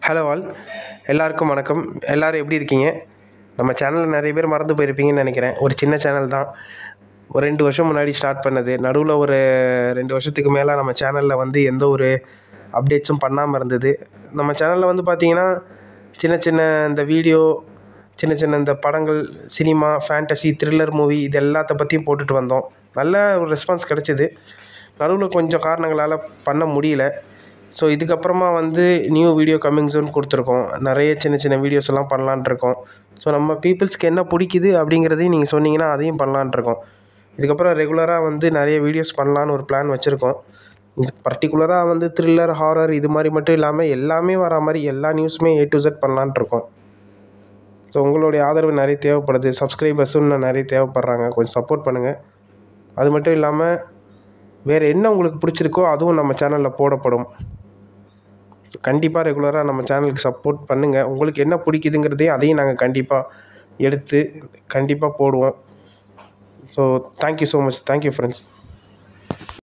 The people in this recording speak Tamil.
ஹலோ ஆல், எல்லாருக்கும் வணக்கம். எல்லோரும் எப்படி இருக்கீங்க? நம்ம சேனலில் நிறைய பேர் மறந்து போயிருப்பீங்கன்னு நினைக்கிறேன். ஒரு சின்ன சேனல் தான், ஒரு 2 வருஷம் முன்னாடி ஸ்டார்ட் பண்ணது. நடுவில் ஒரு 2 வருஷத்துக்கு மேலே நம்ம சேனலில் வந்து எந்த ஒரு அப்டேட்ஸும் பண்ணாமல் இருந்தது. நம்ம சேனலில் வந்து பார்த்திங்கன்னா சின்ன சின்ன இந்த வீடியோ, சின்ன சின்ன இந்த படங்கள், சினிமா, ஃபேண்டசி, த்ரில்லர் மூவி இது எல்லாத்த பற்றியும் போட்டுட்டு வந்தோம். நல்ல ஒரு ரெஸ்பான்ஸ் கிடச்சிது. நடுவில் கொஞ்சம் காரணங்களால் பண்ண முடியல. ஸோ இதுக்கப்புறமா வந்து நியூ வீடியோ கம்மிங் சூன் கொடுத்துருக்கோம். நிறைய சின்ன சின்ன வீடியோஸ் எல்லாம் பண்ணலான்ட்ருக்கோம். ஸோ நம்ம பீப்புள்ஸ்க்கு என்ன பிடிக்குது அப்படிங்கிறதையும் நீங்கள் சொன்னீங்கன்னா அதையும் பண்ணலான்ட்ருக்கோம். இதுக்கப்புறம் ரெகுலராக வந்து நிறைய வீடியோஸ் பண்ணலான்னு ஒரு பிளான் வச்சுருக்கோம். இது பர்டிகுலராக வந்து த்ரில்லர், ஹாரர் இது மாதிரி மட்டும் இல்லாமல் எல்லாமே வரா மாதிரி எல்லா நியூஸுமே A to Z பண்ணலான்ட்ருக்கோம். ஸோ உங்களுடைய ஆதரவு நிறைய தேவைப்படுது. சப்ஸ்கிரைபர்ஸும் இன்னும் நிறைய தேவைப்படுறாங்க. கொஞ்சம் சப்போர்ட் பண்ணுங்கள். அது மட்டும் இல்லாமல் வேறு என்ன உங்களுக்கு பிடிச்சிருக்கோ அதுவும் நம்ம சேனலில் போடப்படும். கண்டிப்பாக ரெகுலராக நம்ம சேனலுக்கு சப்போர்ட் பண்ணுங்கள். உங்களுக்கு என்ன பிடிக்குதுங்கிறதையும் அதையும் நாங்கள் கண்டிப்பாக எடுத்து கண்டிப்பாக போடுவோம். So thank you so much. Thank you friends.